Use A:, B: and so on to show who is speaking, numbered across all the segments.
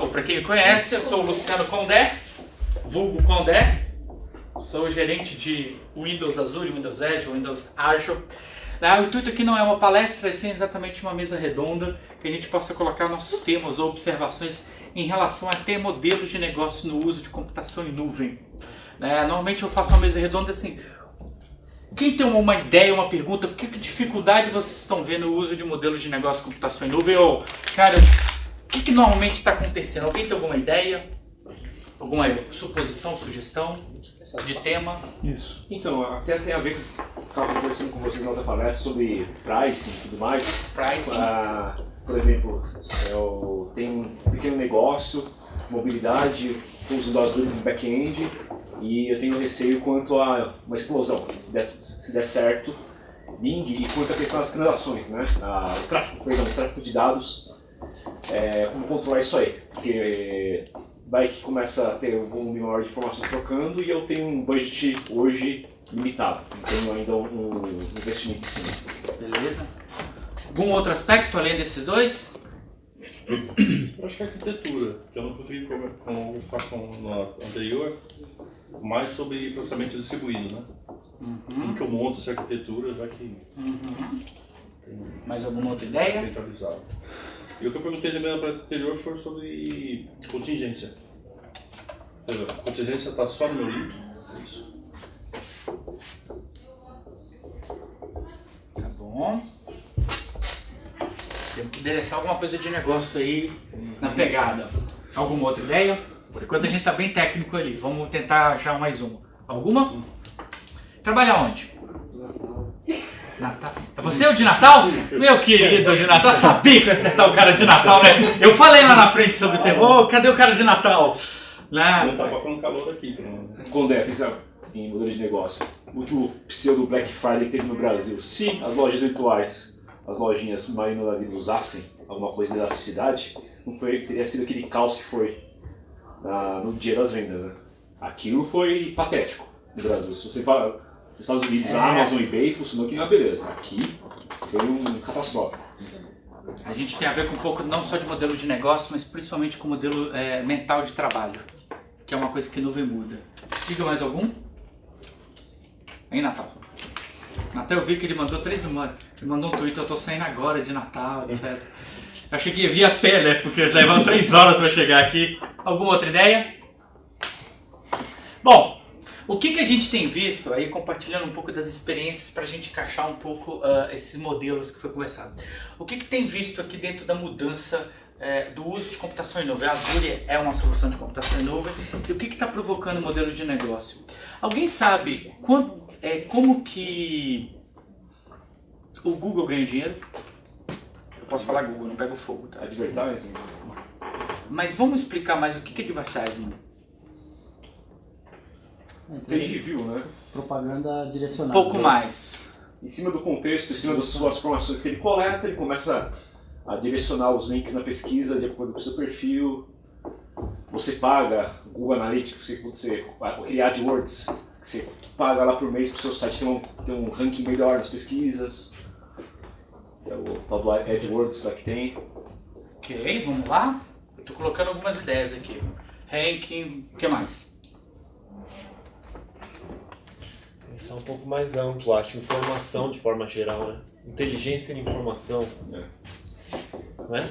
A: ou para quem me conhece, eu sou o Luciano Condé, vulgo Condé, sou o gerente de Windows Azure, Windows Edge, Windows Azure. O intuito aqui não é uma palestra, é sim exatamente uma mesa redonda que a gente possa colocar nossos temas ou observações em relação a ter modelos de negócio no uso de computação em nuvem. Normalmente eu faço uma mesa redonda assim, quem tem uma ideia, uma pergunta, que dificuldade vocês estão vendo no uso de modelos de negócio de computação em nuvem? Ou, cara, o que normalmente está acontecendo? Alguém tem alguma ideia? Alguma suposição, sugestão de tema?
B: Isso. Então, até tem a ver com o que eu estava conversando com vocês na outra palestra sobre pricing e tudo mais.
A: Pricing.
B: Por exemplo, eu tenho um pequeno negócio, mobilidade, uso do Azure no back-end e eu tenho receio quanto a uma explosão, se der certo, Bing, e quanto a questão das transações, né? O tráfego de dados, como controlar isso aí, porque vai que começa a ter um volume maior de informações trocando e eu tenho um budget hoje limitado, não tenho ainda um investimento em cima.
A: Beleza. Algum outro aspecto além desses dois?
C: Eu acho que a arquitetura, que eu não consegui conversar no anterior, mais sobre processamento distribuído, né? Como que eu monto essa arquitetura, já que tem
A: Mais alguma outra ideia?
C: centralizado. E o que eu perguntei também na palestra anterior foi sobre contingência. Ou seja, a contingência está só no meu link. Isso.
A: Tá bom. Temos que endereçar alguma coisa de negócio aí na pegada. Alguma outra ideia? Por enquanto a gente está bem técnico ali. Vamos tentar achar mais uma. Alguma? Trabalhar onde? Natal. É você o de Natal? Meu querido de Natal, eu sabia que ia acertar o cara de Natal, né? Eu falei lá na frente sobre você, cadê o cara de Natal?
C: Não tá passando calor aqui.
B: Condé, pensa em modelo de negócio. O último pseudo Black Friday que teve no Brasil. Se as lojas virtuais, as lojinhas Marina da Vida usassem alguma coisa de elasticidade, não teria sido aquele caos que foi no dia das vendas, né? Aquilo foi patético no Brasil. Se você fala nos Estados Unidos, a Amazon e eBay funcionou que uma beleza. Aqui foi um catástrofe.
A: A gente tem a ver com um pouco não só de modelo de negócio, mas principalmente com modelo mental de trabalho, que é uma coisa que nuvem muda. Diga mais algum? Hein, Natal? Natal, eu vi que ele mandou 3 semanas. Ele mandou um tweet, eu tô saindo agora de Natal, etc. Eu achei que ia vir a pé, né? Porque levaram 3 horas para chegar aqui. Alguma outra ideia? Bom, o que a gente tem visto, aí compartilhando um pouco das experiências para a gente encaixar um pouco esses modelos que foi conversado. O que tem visto aqui dentro da mudança do uso de computação em nuvem? A Azure é uma solução de computação em nuvem. E o que está provocando o modelo de negócio? Alguém sabe como que o Google ganha dinheiro? Eu posso falar Google, não pego fogo, tá?
B: Advertising.
A: Mas vamos explicar mais o que é advertising.
B: Page view, né?
D: Propaganda direcionada.
A: Um pouco mais.
B: Em cima do contexto, em cima das suas informações que ele coleta, ele começa a direcionar os links na pesquisa de acordo com o seu perfil. Você paga Google Analytics, aquele AdWords, que você paga lá por mês para o seu site ter um ranking melhor nas pesquisas. É o tal do AdWords lá que tem.
A: Ok, vamos lá. Eu estou colocando algumas ideias aqui. Ranking, o que mais?
E: Isso é um pouco mais amplo, acho. Informação de forma geral, né? Inteligência de informação. Não é?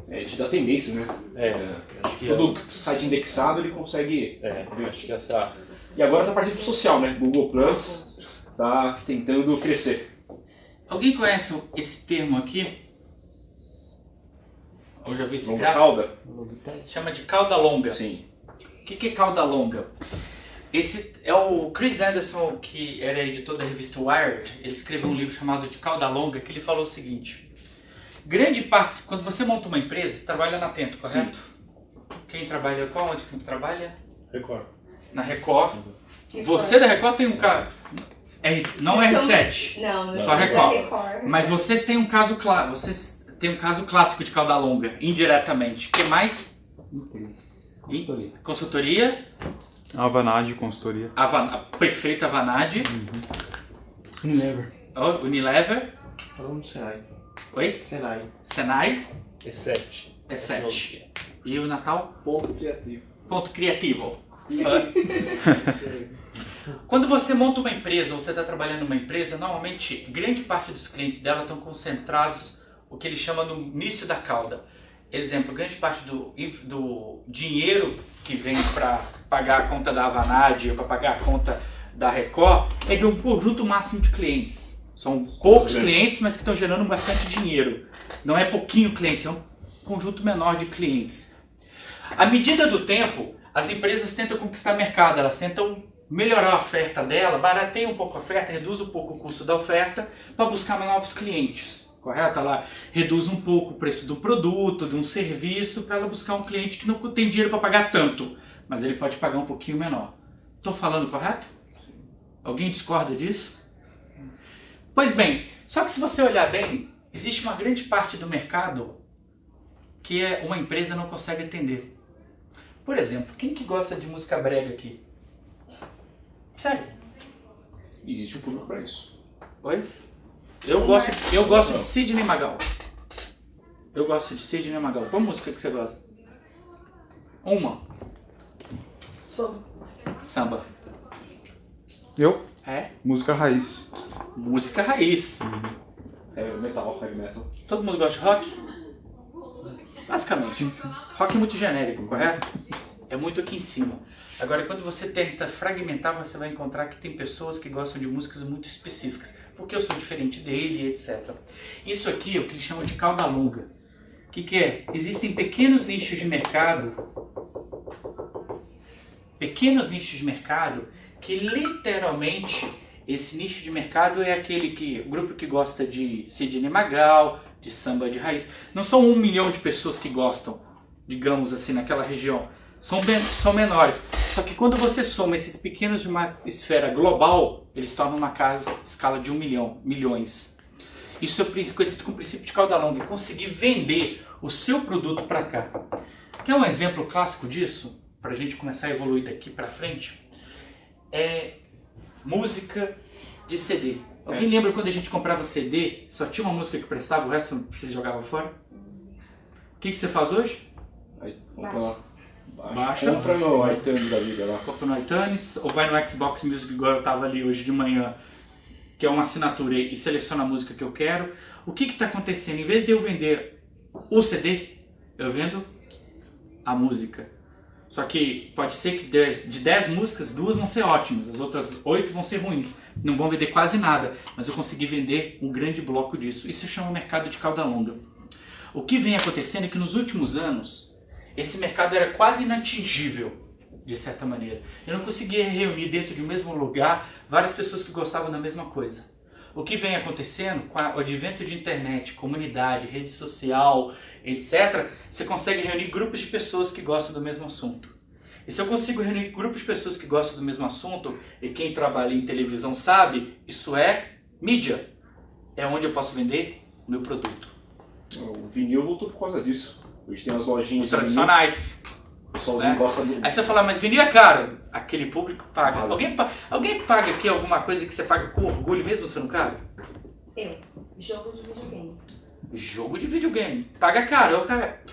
B: Ele te dá tendências, né?
E: Acho que
B: todo site indexado ele consegue ver.
E: acho que essa...
B: E agora está partindo para o social, né? Google Plus está tentando crescer.
A: Alguém conhece esse termo aqui? Eu já vi esse
B: Longa
A: gráfico.
B: cauda?
A: Chama de cauda longa.
B: Sim.
A: O que é cauda longa? Esse é o Chris Anderson, que era editor da revista Wired. Ele escreveu um livro chamado de Cauda Longa, que ele falou o seguinte: grande parte, quando você monta uma empresa, você trabalha na Atento, correto? Sim. Quem trabalha qual? Onde quem trabalha?
C: Record.
A: Na Record. Você da Record tem um caso. Não R7.
F: Não,
A: só Record.
F: Record.
A: Mas vocês têm um caso claro. Vocês têm um caso clássico de cauda longa, indiretamente. O que mais?
D: Consultoria.
A: Consultoria.
G: Avanade, consultoria.
A: Perfeita Avanade.
D: Unilever.
A: Unilever.
E: Falamos do Senai.
A: Oi?
E: Senai.
A: Senai.
E: É 7.
A: É 7. E o Natal?
F: Ponto criativo.
A: Ponto criativo. Quando você monta uma empresa, você está trabalhando numa empresa, normalmente grande parte dos clientes dela estão concentrados o que ele chama no início da cauda. Exemplo, grande parte do dinheiro que vem para pagar a conta da Avanade ou para pagar a conta da Record é de um conjunto máximo de clientes. São poucos clientes, mas que estão gerando bastante dinheiro. Não é pouquinho cliente, é um conjunto menor de clientes. À medida do tempo, as empresas tentam conquistar mercado, elas tentam melhorar a oferta dela, barateia um pouco a oferta, reduz um pouco o custo da oferta para buscar novos clientes, correto? Ela reduz um pouco o preço do produto, de um serviço, para ela buscar um cliente que não tem dinheiro para pagar tanto, mas ele pode pagar um pouquinho menor. Estou falando correto? Alguém discorda disso? Pois bem, só que se você olhar bem, existe uma grande parte do mercado que uma empresa não consegue atender. Por exemplo, quem que gosta de música brega aqui? Sério?
B: Existe um público para isso.
A: Oi? Eu gosto de Sidney Magal. Eu gosto de Sidney Magal. Qual música que você gosta? Uma. Samba.
G: Eu?
A: É?
G: Música raiz.
A: Música raiz.
B: Metal, heavy metal.
A: Todo mundo gosta de rock? Basicamente. Rock é muito genérico, correto? É muito aqui em cima. Agora, quando você tenta fragmentar, você vai encontrar que tem pessoas que gostam de músicas muito específicas, porque eu sou diferente dele, etc. Isso aqui é o que eles chamam de cauda longa. O que é? Existem pequenos nichos de mercado, que literalmente esse nicho de mercado é o grupo que gosta de Sidney Magal, de samba de raiz. Não são 1 milhão de pessoas que gostam, digamos assim, naquela região. São menores. Só que quando você soma esses pequenos de uma esfera global, eles tornam uma escala de 1 milhão, milhões. Isso é conhecido como princípio de cauda longa, e conseguir vender o seu produto para cá. Quer um exemplo clássico disso, para a gente começar a evoluir daqui para frente? É música de CD. Alguém lembra quando a gente comprava CD, só tinha uma música que prestava, o resto você jogava fora? O que você faz hoje?
B: Aí, compra lá.
A: Baixa.
B: Compra no iTunes da vida lá.
A: Compra no iTunes, ou vai no Xbox Music, igual eu estava ali hoje de manhã, que é uma assinatura, e seleciona a música que eu quero. O que está acontecendo? Em vez de eu vender o CD, eu vendo a música. Só que pode ser que de 10 músicas, 2 vão ser ótimas, as outras 8 vão ser ruins. Não vão vender quase nada, mas eu consegui vender um grande bloco disso. Isso se chama mercado de cauda longa. O que vem acontecendo é que nos últimos anos, esse mercado era quase inatingível, de certa maneira. Eu não conseguia reunir dentro de um mesmo lugar várias pessoas que gostavam da mesma coisa. O que vem acontecendo com o advento de internet, comunidade, rede social, etc., você consegue reunir grupos de pessoas que gostam do mesmo assunto. E se eu consigo reunir grupos de pessoas que gostam do mesmo assunto, e quem trabalha em televisão sabe, isso é mídia. É onde eu posso vender o meu produto.
B: O vinil voltou por causa disso. Hoje tem as lojinhas
A: Os tradicionais.
B: O pessoalzinho gosta do...
A: Aí você fala, mas vinil é caro. Aquele público paga. Alguém paga aqui alguma coisa que você paga com orgulho mesmo sendo caro?
H: Eu. Jogo de videogame.
A: Jogo de videogame. Paga caro. Cara,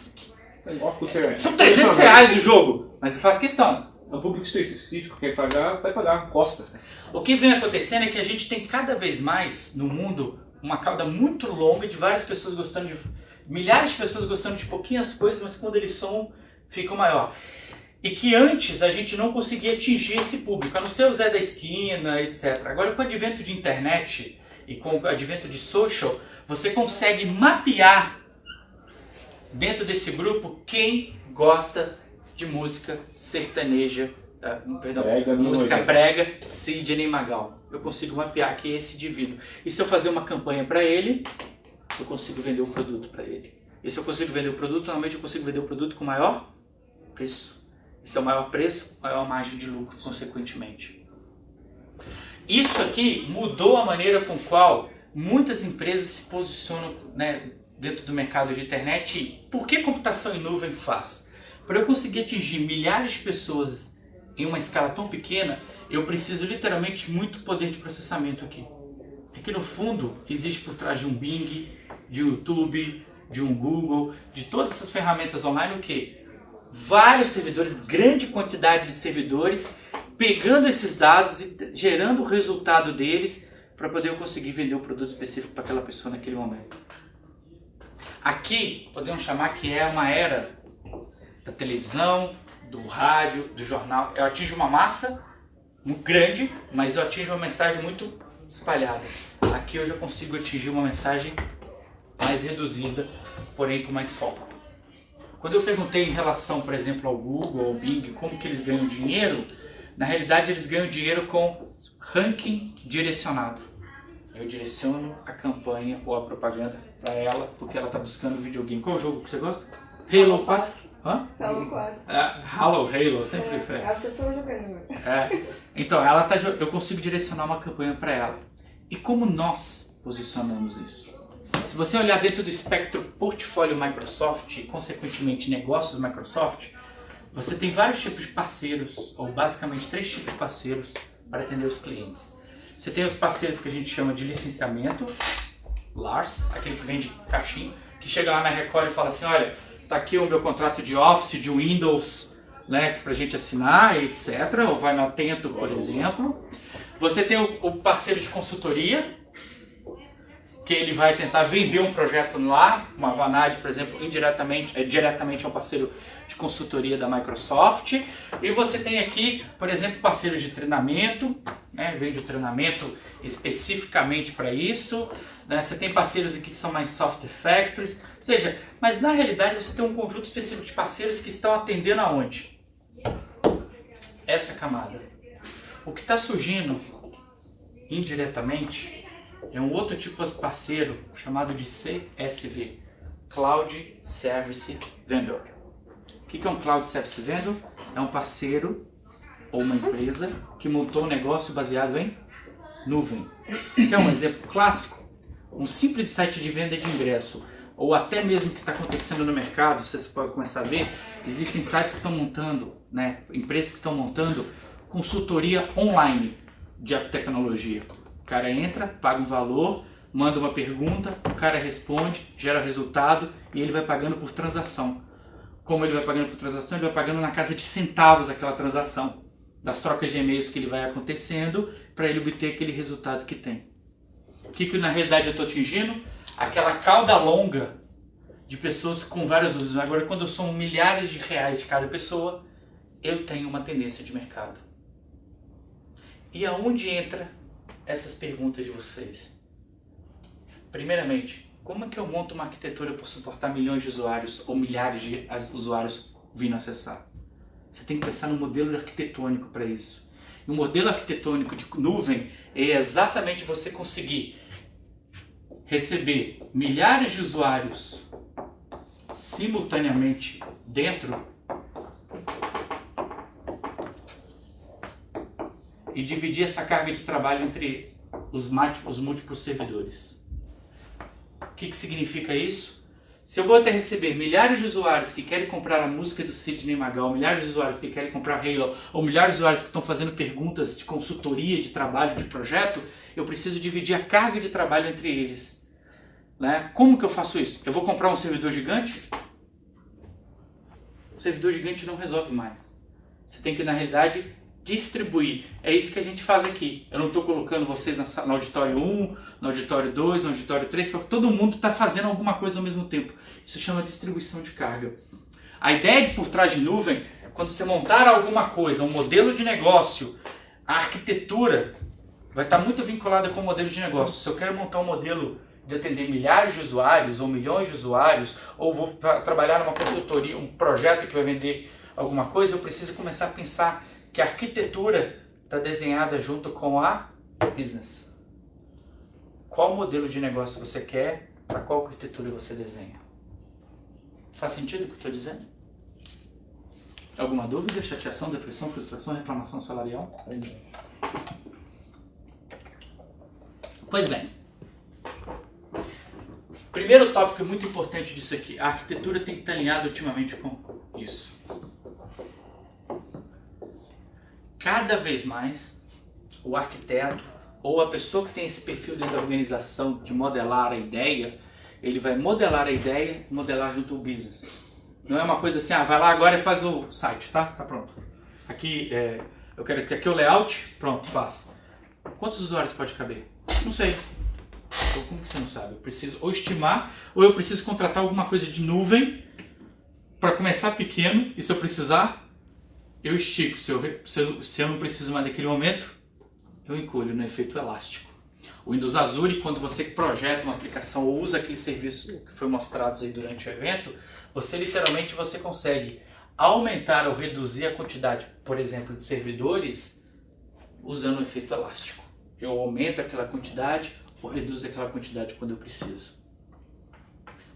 A: são
B: R$300
A: o jogo. Mas eu faço questão.
B: É um público específico que quer pagar, vai pagar, gosta.
A: O que vem acontecendo é que a gente tem cada vez mais no mundo uma cauda muito longa de várias pessoas gostando de... milhares de pessoas gostando de pouquinhas coisas, mas quando eles são, ficam maior. E que antes a gente não conseguia atingir esse público, a não ser o Zé da Esquina, etc. Agora, com o advento de internet e com o advento de social, você consegue mapear dentro desse grupo quem gosta de música sertaneja, música brega, Sidney Magal. Eu consigo mapear que é esse indivíduo. E se eu fazer uma campanha para ele, eu consigo vender o produto para ele. E se eu consigo vender o produto, normalmente eu consigo vender o produto com maior preço. E se é o maior preço, maior margem de lucro, consequentemente. Isso aqui mudou a maneira com qual muitas empresas se posicionam, né, dentro do mercado de internet. E por que computação em nuvem faz? Para eu conseguir atingir milhares de pessoas em uma escala tão pequena, eu preciso literalmente muito poder de processamento aqui. Aqui no fundo existe por trás de um Bing, de um YouTube, de um Google, de todas essas ferramentas online, o quê? Vários servidores, grande quantidade de servidores, pegando esses dados e gerando o resultado deles para poder eu conseguir vender um produto específico para aquela pessoa naquele momento. Aqui podemos chamar que é uma era da televisão, do rádio, do jornal. Eu atinjo uma massa muito grande, mas eu atinjo uma mensagem muito espalhada. Aqui eu já consigo atingir uma mensagem mais reduzida, porém com mais foco. Quando eu perguntei em relação, por exemplo, ao Google, ao Bing, como que eles ganham dinheiro, na realidade eles ganham dinheiro com ranking direcionado. Eu direciono a campanha ou a propaganda para ela, porque ela está buscando videogame. Qual é o jogo que você gosta? Halo 4? Hã?
H: Halo 4.
A: Halo, sempre foi.
H: É o que eu tô jogando agora.
A: Então, eu consigo direcionar uma campanha para ela. E como nós posicionamos isso? Se você olhar dentro do espectro portfólio Microsoft e, consequentemente, negócios Microsoft, você tem vários tipos de parceiros, ou basicamente 3 tipos de parceiros para atender os clientes. Você tem os parceiros que a gente chama de licenciamento, LARS, aquele que vende caixinha, que chega lá na Record e fala assim, olha, tá aqui o meu contrato de Office, de Windows, né, pra gente assinar, etc. Ou vai no Atento, por exemplo. Você tem o parceiro de consultoria, que ele vai tentar vender um projeto lá, uma Vanad, por exemplo, diretamente é um parceiro de consultoria da Microsoft. E você tem aqui, por exemplo, parceiros de treinamento, né, vende o treinamento especificamente para isso. Né, você tem parceiros aqui que são mais software factories, ou seja, mas na realidade você tem um conjunto específico de parceiros que estão atendendo aonde? Essa camada. O que está surgindo indiretamente é um outro tipo de parceiro chamado de CSV, Cloud Service Vendor. O que é um Cloud Service Vendor? É um parceiro ou uma empresa que montou um negócio baseado em nuvem. Quer um exemplo clássico? Um simples site de venda de ingresso, ou até mesmo o que está acontecendo no mercado, vocês podem começar a ver, existem sites que estão montando, né, empresas que estão montando consultoria online de tecnologia. O cara entra, paga um valor, manda uma pergunta, o cara responde, gera resultado e ele vai pagando por transação. Como ele vai pagando por transação? Ele vai pagando na casa de centavos aquela transação, das trocas de e-mails que ele vai acontecendo para ele obter aquele resultado que tem. O que na realidade eu estou atingindo? Aquela cauda longa de pessoas com várias dúvidas. Agora, quando eu somo milhares de reais de cada pessoa, eu tenho uma tendência de mercado. E aonde entra essas perguntas de vocês? Primeiramente, como é que eu monto uma arquitetura para suportar milhões de usuários ou milhares de usuários vindo acessar? Você tem que pensar no modelo arquitetônico para isso. E o modelo arquitetônico de nuvem é exatamente você conseguir receber milhares de usuários simultaneamente dentro e dividir essa carga de trabalho entre os múltiplos servidores. O que significa isso? Se eu vou até receber milhares de usuários que querem comprar a música do Sidney Magal, milhares de usuários que querem comprar Halo, ou milhares de usuários que estão fazendo perguntas de consultoria, de trabalho, de projeto, eu preciso dividir a carga de trabalho entre eles. Né? Como que eu faço isso? Eu vou comprar um servidor gigante? O servidor gigante não resolve mais. Você tem que, na realidade, distribuir. É isso que a gente faz aqui. Eu não estou colocando vocês no auditório 1, no auditório 2, no auditório 3, porque todo mundo está fazendo alguma coisa ao mesmo tempo. Isso chama distribuição de carga. A ideia por trás de nuvem, quando você montar alguma coisa, um modelo de negócio, a arquitetura vai estar muito vinculada com o modelo de negócio. Se eu quero montar um modelo de atender milhares de usuários ou milhões de usuários, ou vou trabalhar numa consultoria, um projeto que vai vender alguma coisa, eu preciso começar a pensar que a arquitetura está desenhada junto com a business. Qual modelo de negócio você quer, para qual arquitetura você desenha? Faz sentido o que eu estou dizendo? Alguma dúvida, chateação, depressão, frustração, reclamação salarial? Pois bem. Primeiro tópico muito importante disso aqui. A arquitetura tem que estar alinhada ultimamente com isso. Cada vez mais, o arquiteto ou a pessoa que tem esse perfil dentro da organização de modelar a ideia, Ele vai modelar a ideia e modelar junto ao business. Não é uma coisa assim, vai lá agora e faz o site, tá? Tá pronto. Aqui, eu quero que aqui o layout, pronto, faz. Quantos usuários pode caber? Não sei. Então, como que você não sabe? Eu preciso ou estimar, ou eu preciso contratar alguma coisa de nuvem para começar pequeno, e se eu precisar, eu estico. Se eu não preciso mais naquele momento, eu encolho no efeito elástico. O Windows Azure, quando você projeta uma aplicação ou usa aquele serviço que foi mostrado aí durante o evento, você literalmente consegue aumentar ou reduzir a quantidade, por exemplo, de servidores usando o efeito elástico. Eu aumento aquela quantidade ou reduzo aquela quantidade quando eu preciso.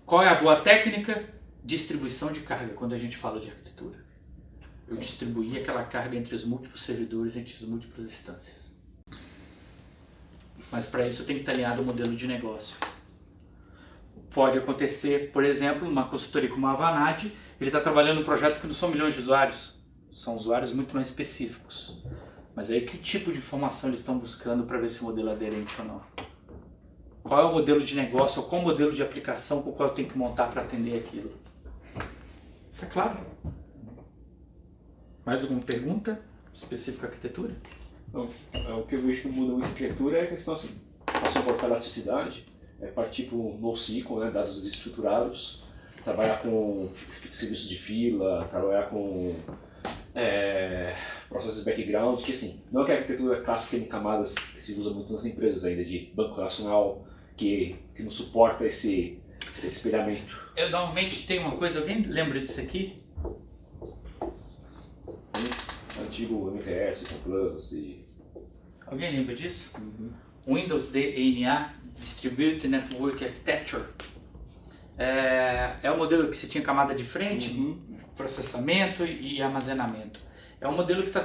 A: Qual é a boa técnica? Distribuição de carga, quando a gente fala de arquitetura. Eu distribuí aquela carga entre os múltiplos servidores, entre as múltiplas instâncias. Mas para isso eu tenho que estar alinhado ao modelo de negócio. Pode acontecer, por exemplo, uma consultoria como a Avanad, ele está trabalhando num projeto que não são milhões de usuários, são usuários muito mais específicos. Mas aí que tipo de informação eles estão buscando para ver se o modelo é aderente ou não? Qual é o modelo de negócio ou qual o modelo de aplicação com o qual eu tenho que montar para atender aquilo? Tá claro? Mais alguma pergunta específica à arquitetura?
B: Então, o que eu vejo que muda muito a arquitetura é a questão assim, para suportar a elasticidade, partir para o NoSQL, né, dados estruturados, trabalhar com serviços de fila, trabalhar com processos de background, que assim, não é que a arquitetura clássica tem camadas que se usa muito nas empresas ainda, de banco relacional, que não suporta esse espelhamento.
A: Eu normalmente tenho uma coisa, alguém lembra disso aqui?
B: Antigo MTS, com Plus e...
A: Alguém lembra disso? Windows DNA, Distributed Network Architecture. É o modelo que você tinha camada de frente, processamento e armazenamento. É um modelo que está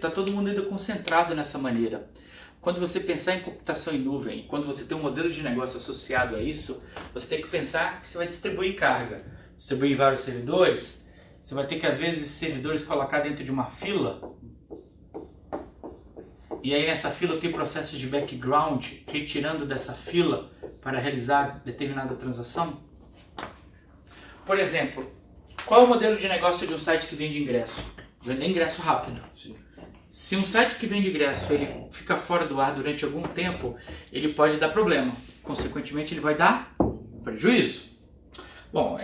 A: todo mundo ainda concentrado nessa maneira. Quando você pensar em computação em nuvem, quando você tem um modelo de negócio associado a isso, você tem que pensar que você vai distribuir carga. Distribuir em vários servidores, você vai ter que às vezes servidores colocar dentro de uma fila. E aí nessa fila tem processos de background, retirando dessa fila para realizar determinada transação. Por exemplo, qual é o modelo de negócio de um site que vende ingresso? Vender ingresso rápido.
B: Sim.
A: Se um site que vende ingresso ele fica fora do ar durante algum tempo, ele pode dar problema. Consequentemente, ele vai dar prejuízo. Bom,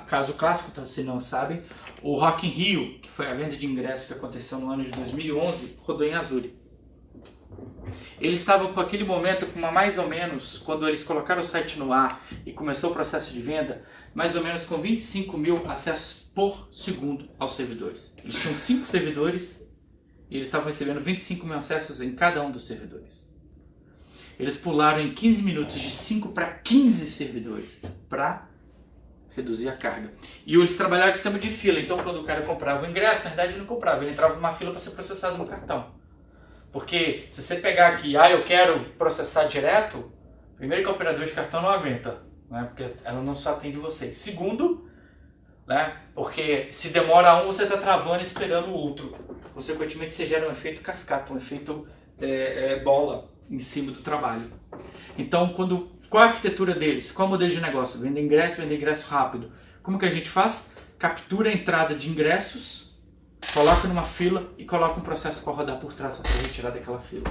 A: caso clássico, então, se não sabem, o Rock in Rio, que foi a venda de ingresso que aconteceu no ano de 2011, rodou em Azure. Eles estavam com aquele momento, mais ou menos, quando eles colocaram o site no ar e começou o processo de venda, mais ou menos com 25 mil acessos por segundo aos servidores. Eles tinham 5 servidores e eles estavam recebendo 25 mil acessos em cada um dos servidores. Eles pularam em 15 minutos de 5 para 15 servidores para reduzir a carga. E eles trabalharam com sistema de fila, então quando o cara comprava o ingresso, na verdade ele não comprava, ele entrava numa fila para ser processado no cartão. Porque se você pegar aqui, eu quero processar direto, primeiro que o operador de cartão não aguenta, né? Porque ela não só atende você. Segundo, né? Porque se demora um, você está travando e esperando o outro. Consequentemente, você gera um efeito cascata, um efeito bola em cima do trabalho. Então, qual a arquitetura deles? Qual é o modelo de negócio? Vender ingresso rápido. Como que a gente faz? Captura a entrada de ingressos, coloca numa fila e coloca um processo para rodar por trás para retirar daquela fila.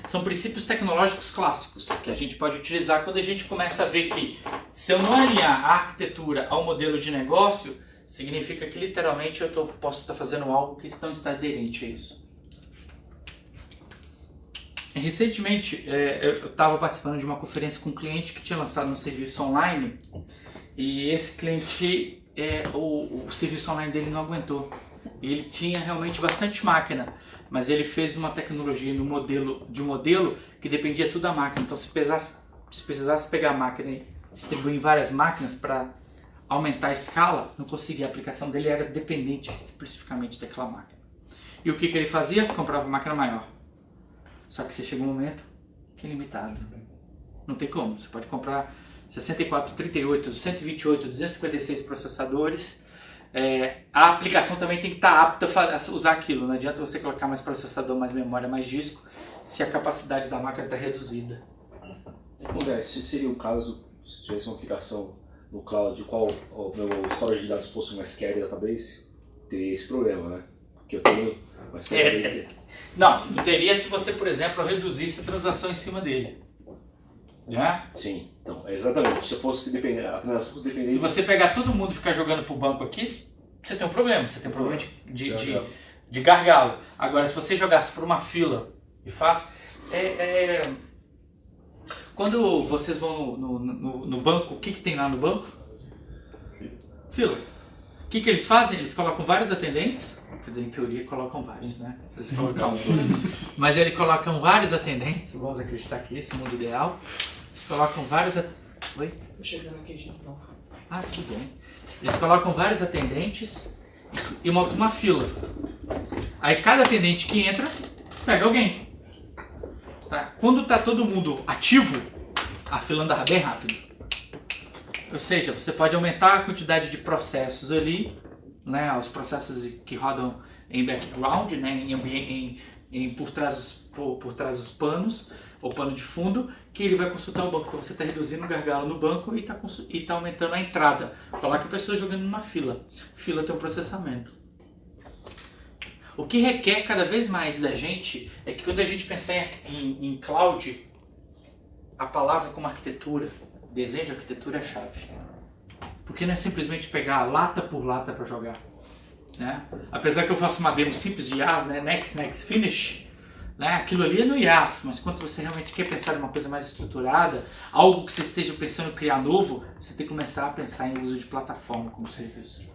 A: São princípios tecnológicos clássicos que a gente pode utilizar quando a gente começa a ver que se eu não alinhar a arquitetura ao modelo de negócio, significa que literalmente eu posso estar fazendo algo que não está aderente a isso. Recentemente eu estava participando de uma conferência com um cliente que tinha lançado um serviço online e esse cliente, o serviço online dele não aguentou. Ele tinha realmente bastante máquina, mas ele fez uma tecnologia de um modelo que dependia tudo da máquina. Então se precisasse pegar a máquina e distribuir em várias máquinas para aumentar a escala, não conseguia. A aplicação dele era dependente especificamente daquela máquina. E o que ele fazia? Comprava uma máquina maior. Só que você chega um momento que é limitado. Não tem como. Você pode comprar 64, 38, 128, 256 processadores. A aplicação também tem que estar apta a usar aquilo. Não adianta você colocar mais processador, mais memória, mais disco, se a capacidade da máquina está reduzida.
B: André, se seria o caso, se tivesse uma aplicação no cloud, de qual o meu storage de dados fosse um SQL database, teria esse problema, né? Porque eu tenho um SQL database.
A: Não teria se você, por exemplo, reduzisse a transação em cima dele. Né?
B: Sim, então, exatamente. Se eu fosse depender, a transação fosse dependente...
A: Se você pegar todo mundo e ficar jogando pro banco aqui, você tem um problema. Você tem um problema de gargalo. Agora, se você jogasse por uma fila e faz... Quando vocês vão no banco, o que tem lá no banco? Fila. O que eles fazem? Eles colocam vários atendentes. Quer dizer, em teoria colocam vários, né? Eles colocam dois. Mas eles colocam vários atendentes. Vamos acreditar que esse é o mundo ideal. Eles colocam vários... Oi?
H: Tô chegando aqui de novo.
A: Ah, tudo bem. Eles colocam vários atendentes e montam uma fila. Aí cada atendente que entra, pega alguém. Tá? Quando tá todo mundo ativo, a fila anda bem rápido. Ou seja, você pode aumentar a quantidade de processos ali, né? Os processos que rodam em background, né? Por trás dos panos, ou pano de fundo, que ele vai consultar o banco. Então você está reduzindo o gargalo no banco e está aumentando a entrada. Coloca a pessoa jogando numa fila. Fila tem um processamento. O que requer cada vez mais da gente é que quando a gente pensar em cloud, a palavra como arquitetura, desenho de arquitetura é a chave. Porque não é simplesmente pegar lata por lata para jogar. Né? Apesar que eu faço uma demo simples de IaaS, né? Next, Finish, né? Aquilo ali é no IaaS, mas quando você realmente quer pensar em uma coisa mais estruturada, algo que você esteja pensando em criar novo, você tem que começar a pensar em uso de plataforma, como vocês dizem.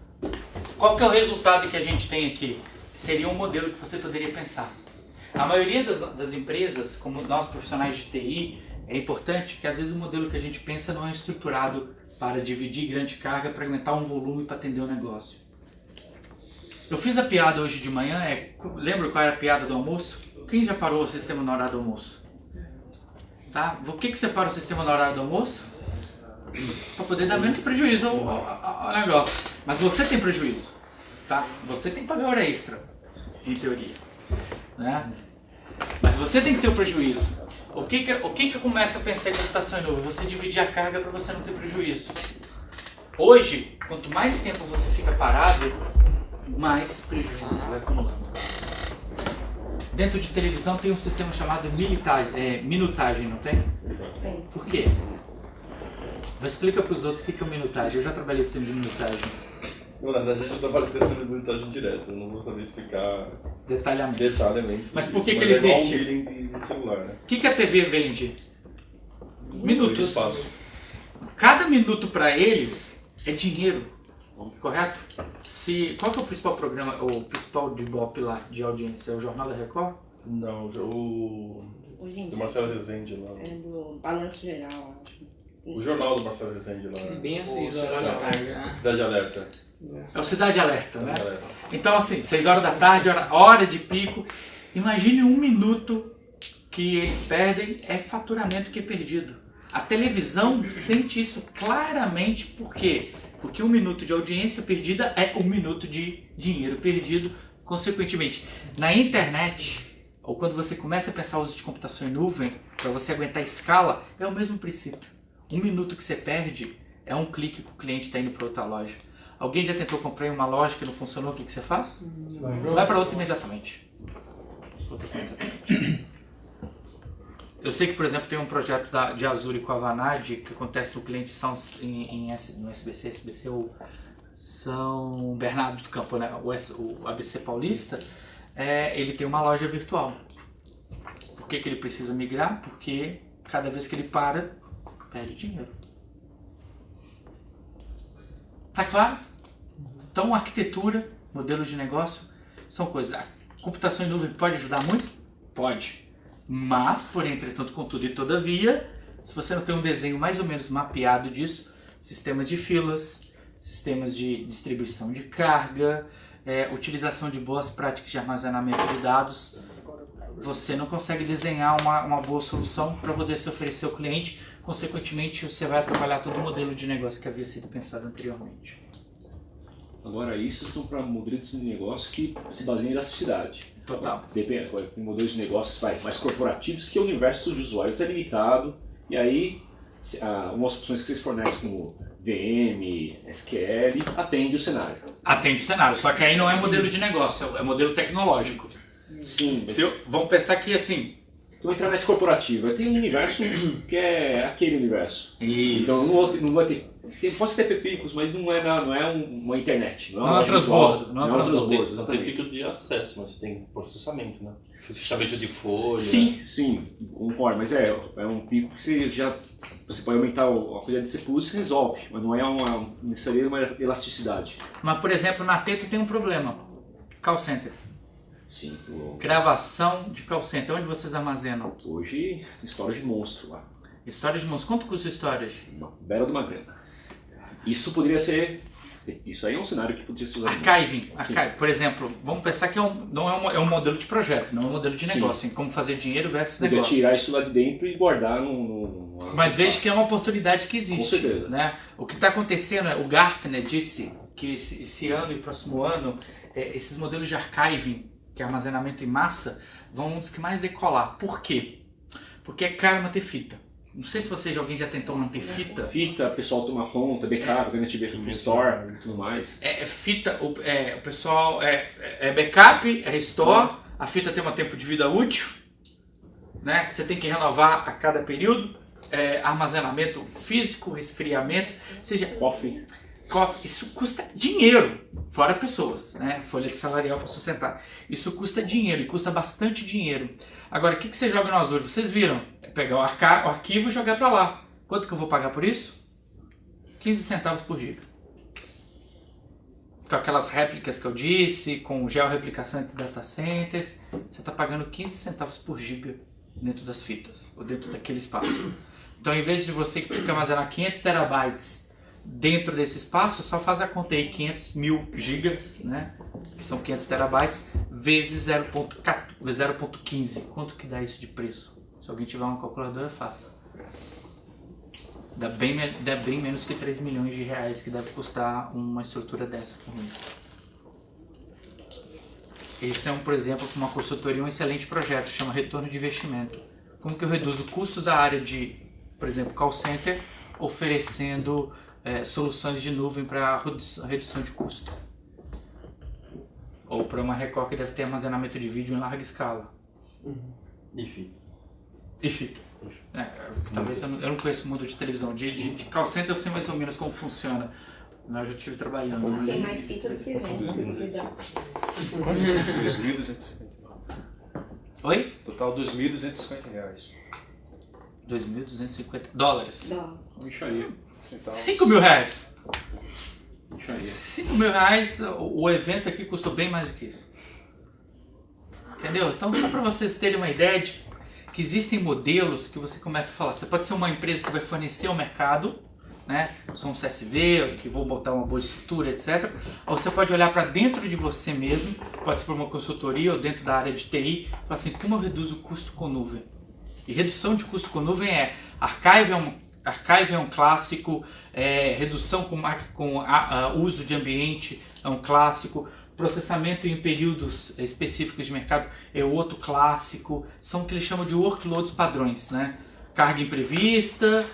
A: Qual que é o resultado que a gente tem aqui? Seria um modelo que você poderia pensar. A maioria das empresas, como nós profissionais de TI, é importante que às vezes o modelo que a gente pensa não é estruturado para dividir grande carga, para aumentar um volume para atender o negócio. Eu fiz a piada hoje de manhã, lembra qual era a piada do almoço? Quem já parou o sistema na hora do almoço? Tá? Por que você para o sistema na hora do almoço? Para poder dar menos prejuízo ao negócio. Mas você tem prejuízo. Tá? Você tem que pagar hora extra, em teoria. Né? Mas você tem que ter o prejuízo. O que começa a pensar em computação em nuvem? Você dividir a carga para você não ter prejuízo. Hoje, quanto mais tempo você fica parado, mais prejuízo você vai acumulando. Dentro de televisão tem um sistema chamado minutagem, não tem?
H: Tem.
A: Por quê? Explica para os outros o que é minutagem. Eu já trabalhei esse sistema de minutagem.
C: Não, na verdade, eu trabalho com essa minutagem direta. Eu não vou saber explicar
A: detalhamento. Mas por que ele
C: é igual
A: existe?
C: um billing de celular, né?
A: O que a TV vende? Minutos.
C: Espaço.
A: Cada minuto para eles é dinheiro, correto? Qual que é o principal programa, o principal de Ibope lá, de audiência? É o Jornal da Record?
C: Não, o
H: Hoje
C: do Marcelo Rezende lá.
H: é do Balanço Geral, acho.
C: O jornal do Marcelo Rezende lá.
D: Bem às 6 horas da tarde, né?
C: Cidade Alerta.
A: É o Cidade Alerta, né?
C: Cidade Alerta.
A: Então assim, 6 horas da tarde, hora de pico. Imagine um minuto que eles perdem, é faturamento que é perdido. A televisão sente isso claramente, por quê? Porque um minuto de audiência perdida é um minuto de dinheiro perdido, consequentemente. Na internet, ou quando você começa a pensar o uso de computação em nuvem, para você aguentar a escala, é o mesmo princípio. Um minuto que você perde é um clique que o cliente está indo para outra loja. Alguém já tentou comprar em uma loja que não funcionou, o que você faz? Você vai para outra imediatamente. Eu sei que, por exemplo, tem um projeto de Azure com a Vanad que acontece no cliente no SBC ou São Bernardo do Campo, né? O ABC Paulista, ele tem uma loja virtual. Por que ele precisa migrar? Porque cada vez que ele para, perde dinheiro. Tá claro? Então, arquitetura, modelos de negócio, são coisas. A computação em nuvem pode ajudar muito? Pode. Mas, porém, entretanto, contudo e todavia, se você não tem um desenho mais ou menos mapeado disso, sistemas de filas, sistemas de distribuição de carga, utilização de boas práticas de armazenamento de dados, você não consegue desenhar uma boa solução para poder se oferecer ao cliente. Consequentemente, você vai atrapalhar todo o modelo de negócio que havia sido pensado anteriormente.
B: Agora, isso são para modelos de negócio que se baseiam em elasticidade.
A: Total.
B: Depende, tem modelos de negócios mais corporativos que o universo de usuários é limitado E aí, umas opções que vocês fornecem como VM, SQL, atende o cenário.
A: Atende o cenário, só que aí não é modelo de negócio, é modelo tecnológico.
B: Sim.
A: Vamos pensar que assim...
B: Então, a intranet corporativa tem um universo que é aquele universo.
A: Isso.
B: Então, não vai ter... Pode ter pepicos, mas não é uma internet. Não é
A: Não é transbordo.
B: Não é um transbordo,
C: Não tem
B: exatamente.
C: pico de acesso, mas você tem processamento, né? Fechamento de folha.
B: Sim, concordo, mas é um pico que você pode aumentar a quantidade de CPU e se resolve, mas não é necessariamente uma elasticidade.
A: Mas, por exemplo, na Teto tem um problema. Call center.
B: Sim,
A: Gravação de call center. Onde vocês armazenam?
B: hoje storage de monstro lá,
A: Storage, quanto custa o storage?
B: uma bela de uma grana. Isso poderia ser, isso aí é um cenário que poderia ser usado.
A: Archiving. Por exemplo, vamos pensar que é um modelo de projeto, não é um modelo de
B: Sim.
A: negócio, em como fazer dinheiro versus
B: Poderia
A: negócio.
B: tirar isso lá de dentro e guardar
A: Mas veja que é uma oportunidade que existe.
B: Com certeza.
A: Né? O que está acontecendo, o Gartner disse que esse ano e próximo ano, esses modelos de archiving, que é armazenamento em massa, vão um dos que mais decolar. Por quê? Porque é caro manter fita. Não sei se alguém já tentou manter fita.
B: Fita, o pessoal toma conta, backup, restore e tudo mais.
A: Fita, o pessoal é backup, é restore, a fita tem um tempo de vida útil, né? Você tem que renovar a cada período, armazenamento físico, resfriamento, seja
B: Coffee.
A: isso custa dinheiro, fora pessoas, né? Folha de salarial para sustentar. Isso custa dinheiro, e custa bastante dinheiro. Agora, o que você joga no Azure? Vocês viram? É pegar o arquivo e jogar para lá. Quanto que eu vou pagar por isso? 15 centavos por giga. Com aquelas réplicas que eu disse, com georreplicação entre data centers, você está pagando 15 centavos por giga dentro das fitas, ou dentro daquele espaço. Então, em vez de você ter que armazenar 500 terabytes dentro desse espaço, só faz a conta aí, 500 mil gigas, né? Que são 500 terabytes, vezes 0.15. Quanto que dá isso de preço? Se alguém tiver uma calculadora, faça. Dá bem menos que 3 milhões de reais que deve custar uma estrutura dessa por mês. Esse é, por exemplo, uma consultoria, um excelente projeto, chama Retorno de Investimento. Como que eu reduzo o custo da área de, por exemplo, call center, oferecendo soluções de nuvem para redução de custo. Ou para uma Record que deve ter armazenamento de vídeo em larga escala.
C: Enfim.
A: E fita. Talvez eu não conheço o mundo de televisão. De call center eu sei mais ou menos como funciona. Eu já estive trabalhando.
H: Tem mais fita do que gente.
G: 2.250.
A: Oi?
G: Total R$2.250.
A: 2.250 dólares.
H: Dó.
B: Micharia.
A: 5 mil reais.
B: Micharia.
A: 5 mil reais, o evento aqui custou bem mais do que isso. Entendeu? Então, só para vocês terem uma ideia de que existem modelos que você começa a falar. Você pode ser uma empresa que vai fornecer ao mercado, né? Sou um CSV, que vou botar uma boa estrutura, etc. Ou você pode olhar para dentro de você mesmo, pode ser por uma consultoria ou dentro da área de TI, e falar assim, como eu reduzo o custo com nuvem? E redução de custo com nuvem Archive é um clássico, redução com uso de ambiente é um clássico, processamento em períodos específicos de mercado é outro clássico, são o que eles chamam de workloads padrões, né? Carga imprevista,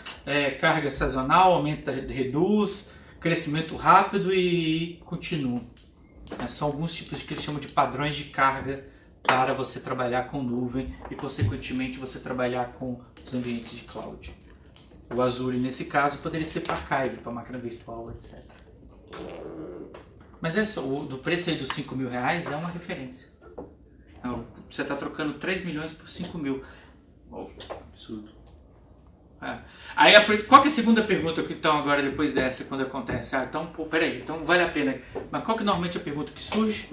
A: carga sazonal, aumenta, reduz, crescimento rápido e continua. São alguns tipos que eles chamam de padrões de carga para você trabalhar com nuvem e, consequentemente, você trabalhar com os ambientes de cloud. O Azure, nesse caso, poderia ser para archive, para máquina virtual, etc. Mas do preço aí dos 5 mil reais é uma referência. Você está trocando 3 milhões por 5 mil. Absurdo. Aí, qual que é a segunda pergunta que então agora depois dessa, quando acontece? Então, peraí, então vale a pena. Mas qual que normalmente é a pergunta que surge?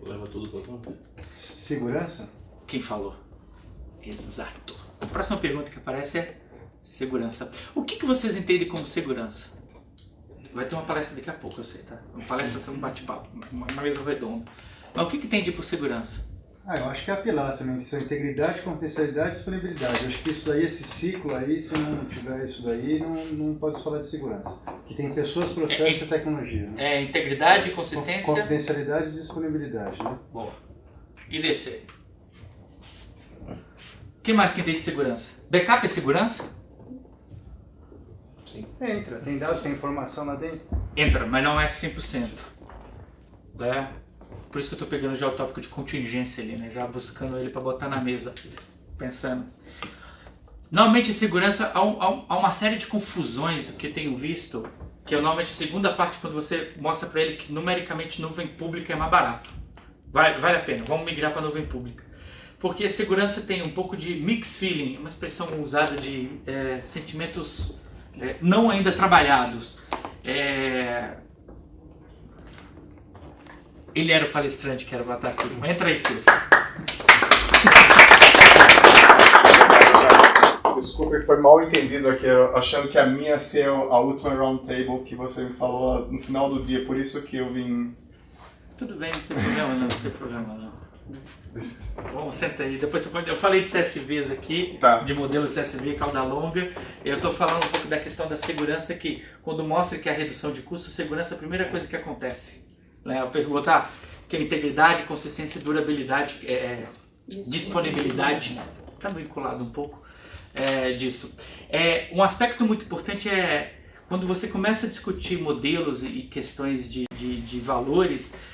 C: Leva tudo pra conta.
G: Segurança?
A: Quem falou? Exato. A próxima pergunta que aparece é segurança. O que vocês entendem como segurança? Vai ter uma palestra daqui a pouco, eu sei, tá? Uma palestra sobre um bate-papo, uma mesa redonda. Mas o que tem de por segurança?
G: Eu acho que é a pilar também, que são integridade, confidencialidade e disponibilidade. Eu acho que isso daí, esse ciclo aí, se não tiver isso daí, não pode falar de segurança. Que tem pessoas, processos e tecnologia. Né?
A: Integridade, consistência...
G: Confidencialidade e disponibilidade, né?
A: Boa. E desse? que mais que tem de segurança? Backup é segurança?
G: Entra, tem dados, tem informação lá dentro.
A: Entra, mas não é 100%. Né? Por isso que eu tô pegando já o tópico de contingência ali, né? Já buscando ele para botar na mesa, pensando. Normalmente em segurança há uma série de confusões, o que eu tenho visto, que é normalmente a segunda parte quando você mostra para ele que numericamente nuvem pública é mais barato. Vale a pena, vamos migrar para nuvem pública. Porque a segurança tem um pouco de mixed feeling, uma expressão usada de sentimentos não ainda trabalhados. Ele era o palestrante que era para estar aqui. Entra aí, Silvio.
F: Desculpe, foi mal entendido aqui, achando que a minha ia ser a última roundtable que você me falou no final do dia, por isso que eu vim...
A: Tudo bem, não tem problema não, Bom, senta aí. Depois eu falei de CSVs aqui,
F: Tá.
A: de modelo CSV, cauda longa. Eu estou falando um pouco da questão da segurança que, quando mostra que a redução de custo, segurança é a primeira coisa que acontece. Né? Eu pergunto que a integridade, consistência e durabilidade, disponibilidade, está vinculado um pouco disso. Um aspecto muito importante é quando você começa a discutir modelos e questões de valores,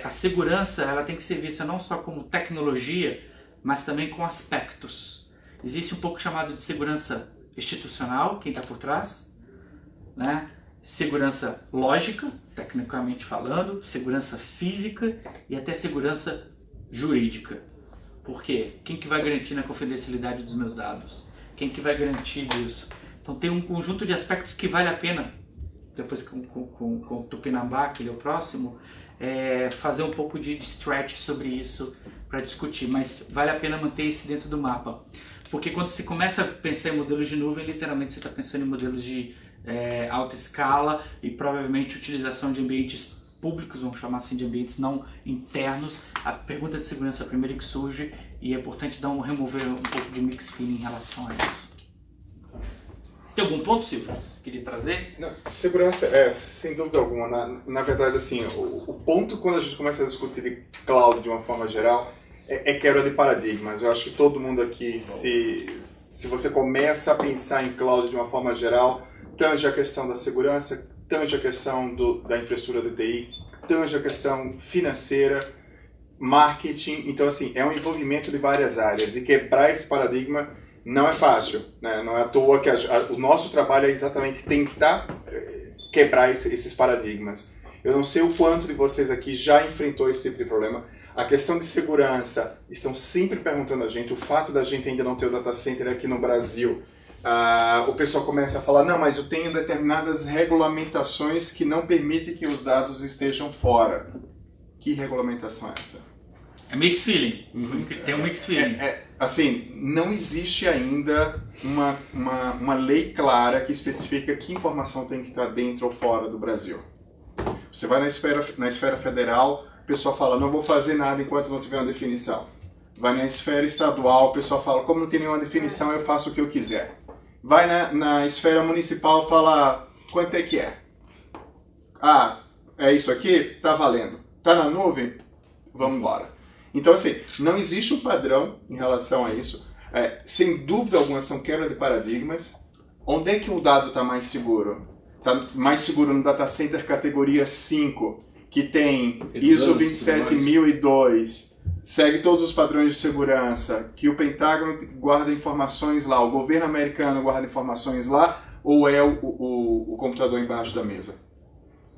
A: a segurança ela tem que ser vista não só como tecnologia, mas também com aspectos. Existe um pouco chamado de segurança institucional, quem está por trás, né? Segurança lógica, tecnicamente falando, segurança física e até segurança jurídica. Por quê? Quem que vai garantir na confidencialidade dos meus dados? Quem que vai garantir disso? Então tem um conjunto de aspectos que vale a pena, depois com o Tupinambá, que ele é o próximo, fazer um pouco de stretch sobre isso para discutir, mas vale a pena manter isso dentro do mapa. Porque quando você começa a pensar em modelos de nuvem, literalmente você está pensando em modelos de alta escala e provavelmente utilização de ambientes públicos, vamos chamar assim de ambientes não internos. A pergunta de segurança é a primeira que surge e é importante remover um pouco de mixed feeling em relação a isso. Tem algum ponto, Silvio, que você queria trazer?
F: Não, segurança, sem dúvida alguma. Na verdade, assim, o ponto quando a gente começa a discutir cloud de uma forma geral quebra de paradigmas. Eu acho que todo mundo aqui, se você começa a pensar em cloud de uma forma geral, tange a questão da segurança, tange a questão da infraestrutura de TI, tange a questão financeira, marketing. Então, assim, é um envolvimento de várias áreas e quebrar esse paradigma não é fácil, né? Não é à toa que o nosso trabalho é exatamente tentar quebrar esses paradigmas. Eu não sei o quanto de vocês aqui já enfrentou esse tipo de problema. A questão de segurança, estão sempre perguntando a gente, o fato da gente ainda não ter o data center aqui no Brasil, o pessoal começa a falar, não, mas eu tenho determinadas regulamentações que não permitem que os dados estejam fora. Que regulamentação é essa?
A: É mixed feeling. Tem um mixed feeling.
F: Assim, não existe ainda uma lei clara que especifica que informação tem que estar dentro ou fora do Brasil. Você vai na esfera federal, o pessoal fala, não vou fazer nada enquanto não tiver uma definição. Vai na esfera estadual, o pessoal fala, como não tem nenhuma definição, eu faço o que eu quiser. Vai na esfera municipal, fala, quanto é que é? Ah, é isso aqui? Tá valendo. Tá na nuvem? Vamos embora. Então, assim, não existe um padrão em relação a isso. Sem dúvida alguma, são quebra de paradigmas. Onde é que o dado está mais seguro? Está mais seguro no data center categoria 5, que tem ISO 27002, segue todos os padrões de segurança, que o Pentágono guarda informações lá, o governo americano guarda informações lá, ou é o computador embaixo da mesa?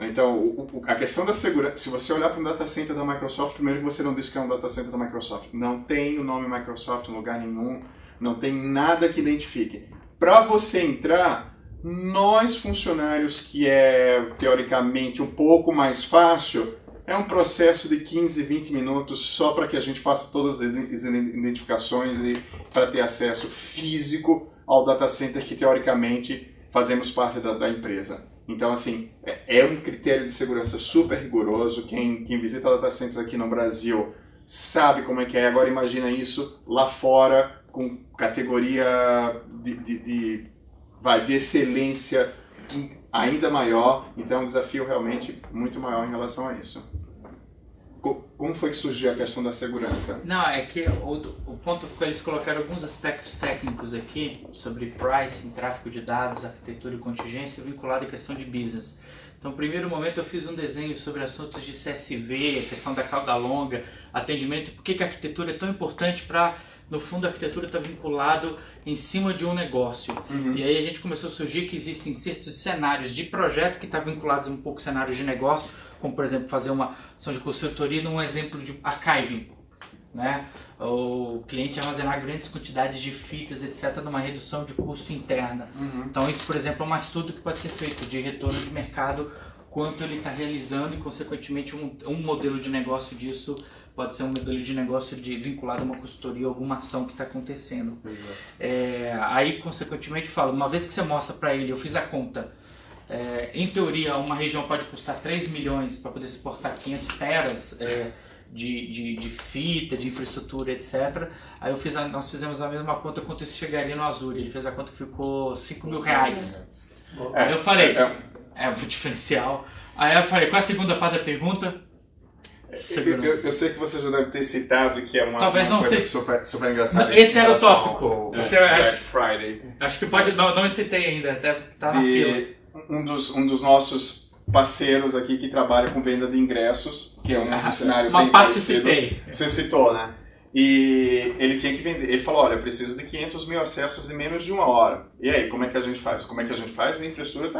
F: Então, a questão da segurança, se você olhar para um data center da Microsoft, primeiro que você não diz que é um data center da Microsoft. Não tem o nome Microsoft em lugar nenhum, não tem nada que identifique. Para você entrar, nós funcionários, que é teoricamente um pouco mais fácil, é um processo de 15, 20 minutos só para que a gente faça todas as identificações e para ter acesso físico ao data center que teoricamente fazemos parte da empresa. Então, assim, é um critério de segurança super rigoroso. Quem visita data centers aqui no Brasil sabe como é que é. Agora imagina isso lá fora, com categoria de excelência ainda maior. Então é um desafio realmente muito maior em relação a isso. Como foi que surgiu a questão da segurança?
A: Não, é que o ponto foi que eles colocaram alguns aspectos técnicos aqui sobre pricing, tráfego de dados, arquitetura e contingência vinculado à questão de business. Então, no primeiro momento eu fiz um desenho sobre assuntos de CSV, a questão da cauda longa, atendimento, por que a arquitetura é tão importante para, no fundo, a arquitetura está vinculado em cima de um negócio. E aí a gente começou a surgir que existem certos cenários de projeto que estão vinculados um pouco a cenários de negócio, como, por exemplo, fazer uma ação de consultoria num exemplo de archiving, né? O cliente armazenar grandes quantidades de fitas, etc., numa redução de custo interna. Então isso, por exemplo, é um estudo que pode ser feito de retorno de mercado, quanto ele está realizando e, consequentemente, um modelo de negócio disso pode ser um modelo de negócio vinculado a uma consultoria, alguma ação que está acontecendo. Aí, consequentemente, falo, uma vez que você mostra para ele, eu fiz a conta, em teoria, uma região pode custar 3 milhões para poder suportar 500 teras, de fita, de infraestrutura, etc. Aí nós fizemos a mesma conta quanto isso chegaria no Azure. Ele fez a conta que ficou 5 mil reais. Aí eu falei, é o diferencial. Aí eu falei, qual é a segunda parte da pergunta?
F: Eu sei que você já deve ter citado que é uma
A: Talvez não
F: coisa
A: sei.
F: super engraçada.
A: Esse era o
F: relação
A: tópico.
F: ao
A: Black
F: Friday.
A: Acho que pode, não citei ainda, deve estar na fila.
F: Um dos nossos parceiros aqui que trabalha com venda de ingressos, que é um cenário
A: uma
F: bem
A: parte
F: parecido.
A: citei.
F: Você citou, né? E ele tinha que vender. Ele falou, olha, eu preciso de 500 mil acessos em menos de 1 hora. E aí, como é que a gente faz? Como é que a gente faz? Minha infraestrutura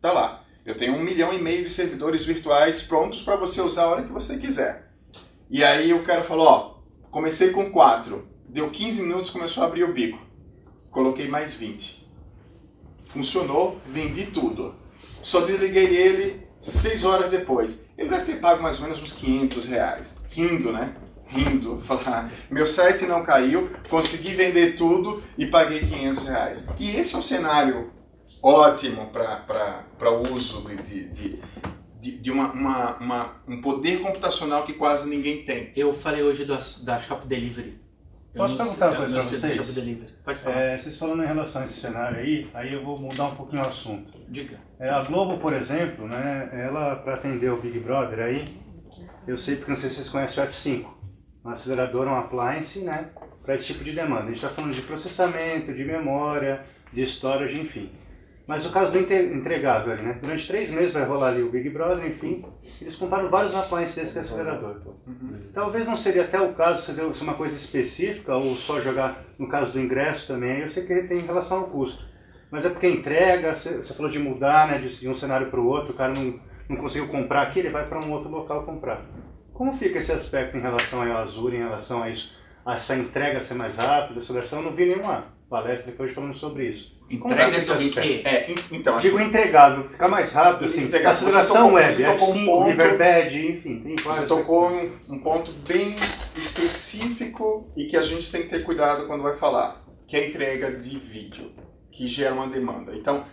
F: tá lá. Eu tenho 1,5 milhão de servidores virtuais prontos para você usar a hora que você quiser. E aí o cara falou, ó, comecei com 4, deu 15 minutos, começou a abrir o bico. Coloquei mais 20. Funcionou, vendi tudo. Só desliguei ele 6 horas depois. Ele deve ter pago mais ou menos uns 500 reais. Rindo, né? Rindo. Falar, meu site não caiu, consegui vender tudo e paguei 500 reais. E esse é um cenário ótimo para o uso de um poder computacional que quase ninguém tem.
A: Eu falei hoje da Shop Delivery.
G: Posso perguntar uma coisa para vocês?
A: Shop Delivery. Pode falar.
G: Vocês falando em relação a esse cenário aí eu vou mudar um pouquinho o assunto.
A: Diga.
G: A Globo, por exemplo, né, ela, para atender o Big Brother aí, eu sei porque não sei se vocês conhecem o F5, um acelerador, um appliance, né, para esse tipo de demanda. A gente está falando de processamento, de memória, de storage, enfim. Mas o caso do entregável ali, né? Durante 3 meses vai rolar ali o Big Brother, enfim. Eles compraram vários appliances desse acelerador. Talvez não seria até o caso se fosse uma coisa específica ou só jogar no caso do ingresso também. Eu sei que tem relação ao custo. Mas é porque entrega, você falou de mudar, né? De um cenário para o outro, o cara não conseguiu comprar aqui, ele vai para um outro local comprar. Como fica esse aspecto em relação ao Azure, em relação a isso? A essa entrega ser mais rápida, aceleração? Eu não vi nenhuma palestra que hoje falando sobre isso.
A: Entrega do quê?
F: Então,
G: digo entregável, ficar mais rápido, assim, aceleração web, F5, Riverbed, enfim, tem vários.
F: Você tocou um ponto bem específico e que a gente tem que ter cuidado quando vai falar, que é a entrega de vídeo, que gera uma demanda. Então,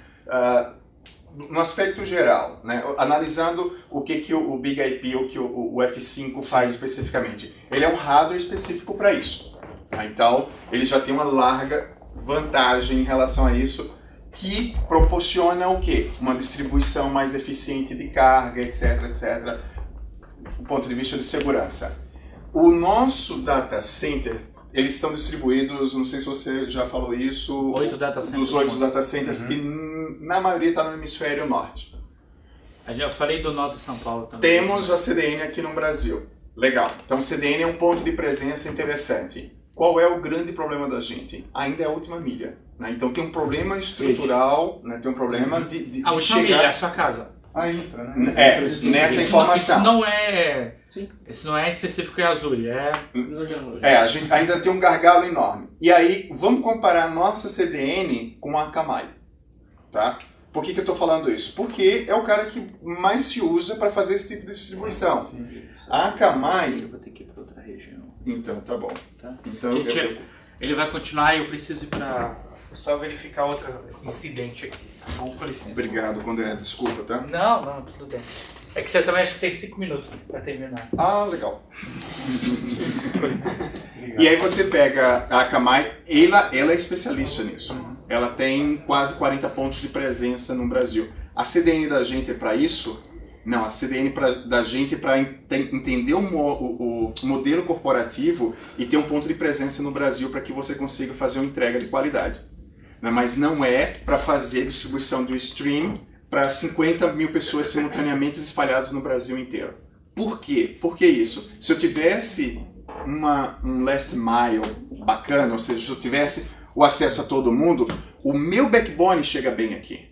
F: no aspecto geral, né, analisando o que o Big IP, o que o F5 faz especificamente, ele é um hardware específico para isso. Então, ele já tem uma larga vantagem em relação a isso, que proporciona o quê? Uma distribuição mais eficiente de carga, etc, etc, do ponto de vista de segurança. O nosso data center, eles estão distribuídos, não sei se você já falou isso,
A: 8 data centers.
F: dos 8 data centers, que na maioria está no hemisfério norte.
A: Eu já falei do nó de São Paulo também.
F: Temos a CDN aqui no Brasil. Legal. Então, CDN é um ponto de presença interessante. Qual é o grande problema da gente? Ainda é a última milha. Né? Então tem um problema estrutural, né? Tem um problema de
A: a última milha é a sua casa.
G: A infra, né?
F: Nessa informação.
A: Isso não é específico em Azure,
F: a gente ainda tem um gargalo enorme. E aí, vamos comparar a nossa CDN com a Akamai. Tá? Por que eu estou falando isso? Porque é o cara que mais se usa para fazer esse tipo de distribuição. A Akamai...
A: Eu vou ter que ir para outra região.
F: Então, tá bom.
A: Tá?
F: Então,
A: gente, ele vai continuar e eu preciso ir para só verificar outro incidente aqui. Tá bom? Com licença.
F: Obrigado, Condé. Desculpa, tá?
A: Não, tudo bem. É que você também acha que tem 5 minutos para terminar.
F: Ah, legal. E aí você pega a Akamai, ela é especialista nisso. Ela tem quase 40 pontos de presença no Brasil. A CDN da gente é para isso, Não, a CDN da gente é para entender o modelo corporativo e ter um ponto de presença no Brasil para que você consiga fazer uma entrega de qualidade. Né? Mas não é para fazer distribuição do stream para 50 mil pessoas simultaneamente espalhadas no Brasil inteiro. Por quê? Por que isso? Se eu tivesse um last mile bacana, ou seja, se eu tivesse o acesso a todo mundo, o meu backbone chega bem aqui.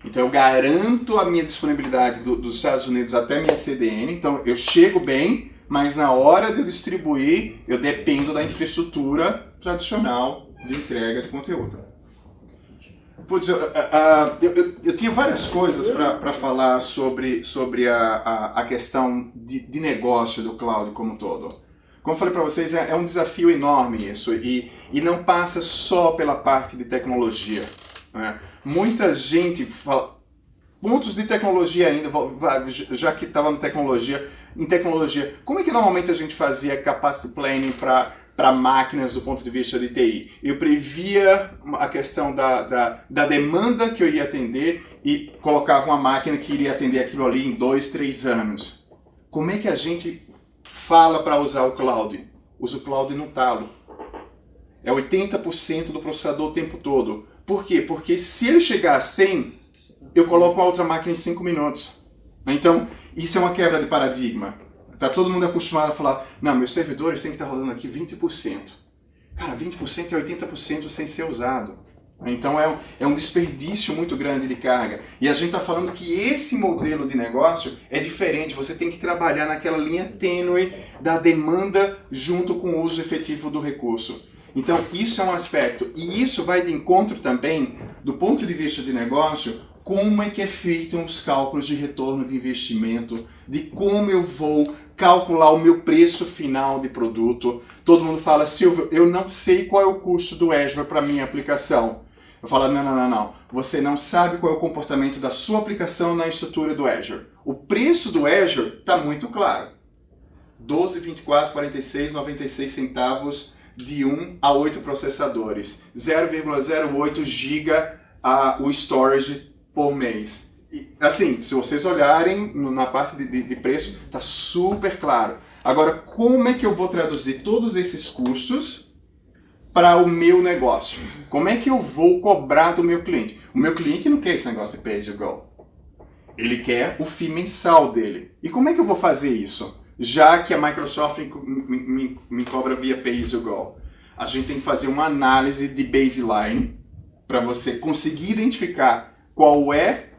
F: Então eu garanto a minha disponibilidade dos Estados Unidos até minha CDN, então eu chego bem, mas na hora de eu distribuir, eu dependo da infraestrutura tradicional de entrega de conteúdo. Putz, eu tinha várias coisas para falar sobre a questão de negócio do cloud como um todo. Como eu falei para vocês, é um desafio enorme isso, e não passa só pela parte de tecnologia. Né? Muita gente fala, pontos de tecnologia ainda, já que estava em tecnologia, como é que normalmente a gente fazia capacity planning para máquinas do ponto de vista de TI? Eu previa a questão da demanda que eu ia atender e colocava uma máquina que iria atender aquilo ali em 2, 3 anos. Como é que a gente fala para usar o cloud? Usa o cloud no talo. É 80% do processador o tempo todo. Por quê? Porque se ele chegar a 100, eu coloco a outra máquina em 5 minutos. Então, isso é uma quebra de paradigma. Está todo mundo acostumado a falar, não, meus servidores têm que estar rodando aqui 20%. Cara, 20% é 80% sem ser usado. Então é um desperdício muito grande de carga. E a gente está falando que esse modelo de negócio é diferente. Você tem que trabalhar naquela linha tênue da demanda junto com o uso efetivo do recurso. Então, isso é um aspecto. E isso vai de encontro também, do ponto de vista de negócio, como é que é feito os cálculos de retorno de investimento, de como eu vou calcular o meu preço final de produto. Todo mundo fala, Silvio, eu não sei qual é o custo do Azure para minha aplicação. Eu falo, não. Você não sabe qual é o comportamento da sua aplicação na estrutura do Azure. O preço do Azure está muito claro. 12, 24, 46, 96 centavos de 1 a 8 processadores. 0,08 GB o storage por mês. E, assim, se vocês olharem na parte de preço, está super claro. Agora, como é que eu vou traduzir todos esses custos para o meu negócio? Como é que eu vou cobrar do meu cliente? O meu cliente não quer esse negócio de pay as you go. Ele quer o FII mensal dele. E como é que eu vou fazer isso? Já que a Microsoft me cobra via pay as you go. A gente tem que fazer uma análise de baseline para você conseguir identificar qual é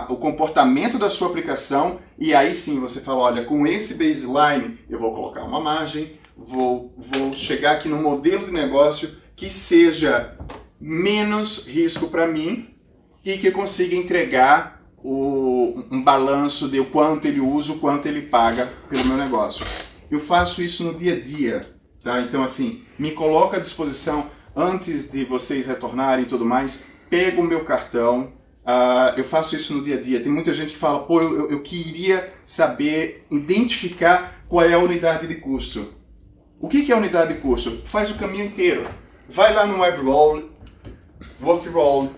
F: o comportamento da sua aplicação, e aí sim você fala, olha, com esse baseline eu vou colocar uma margem, vou chegar aqui num modelo de negócio que seja menos risco para mim e que consiga entregar um balanço de o quanto ele usa, o quanto ele paga pelo meu negócio. Eu faço isso no dia a dia, tá? Então assim, me coloco à disposição antes de vocês retornarem e tudo mais, pego o meu cartão, eu faço isso no dia a dia. Tem muita gente que fala, pô, eu queria saber, identificar qual é a unidade de custo. O que é a unidade de custo? Faz o caminho inteiro. Vai lá no web role, work role,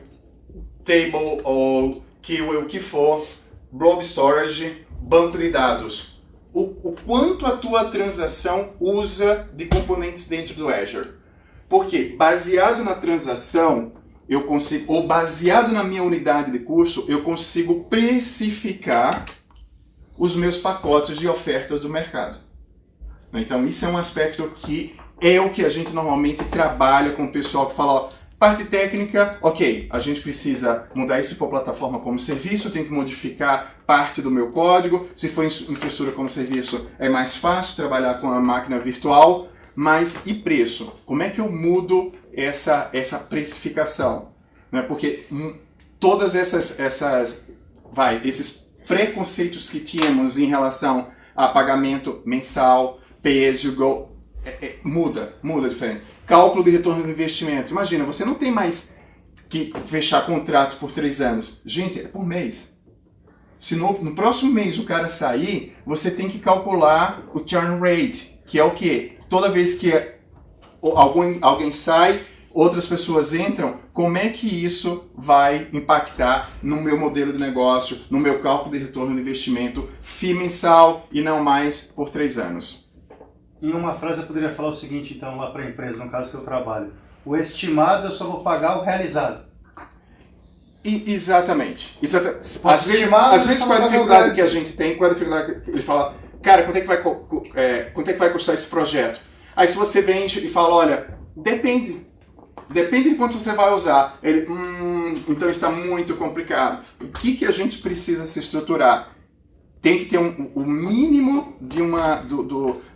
F: table ou o que for, blob storage, banco de dados. O quanto a tua transação usa de componentes dentro do Azure. Porque baseado na transação, eu consigo, ou baseado na minha unidade de custo, eu consigo precificar os meus pacotes de ofertas do mercado. Então isso é um aspecto que é o que a gente normalmente trabalha com o pessoal que fala, ó, parte técnica, ok, a gente precisa mudar isso se for plataforma como serviço, eu tenho que modificar parte do meu código, se for infraestrutura como serviço é mais fácil trabalhar com a máquina virtual, mas e preço? Como é que eu mudo essa precificação? Né? Porque todas esses preconceitos que tínhamos em relação a pagamento mensal, pay as you go, muda diferente. Cálculo de retorno do investimento. Imagina, você não tem mais que fechar contrato por 3 anos. Gente, é por mês. Se no próximo mês o cara sair, você tem que calcular o churn rate, que é o quê? Toda vez que alguém sai, outras pessoas entram, como é que isso vai impactar no meu modelo de negócio, no meu cálculo de retorno de investimento, FII mensal e não mais por 3 anos.
G: Em uma frase eu poderia falar o seguinte, então, lá para a empresa, no caso que eu trabalho. O estimado eu só vou pagar o realizado.
F: Exatamente. Às vezes qual é a dificuldade que a gente tem, qual é a dificuldade que ele fala, cara, quanto é que vai custar esse projeto? Aí se você vem e fala, olha, depende de quanto você vai usar. Ele, então está muito complicado. O que a gente precisa se estruturar? Tem que ter o mínimo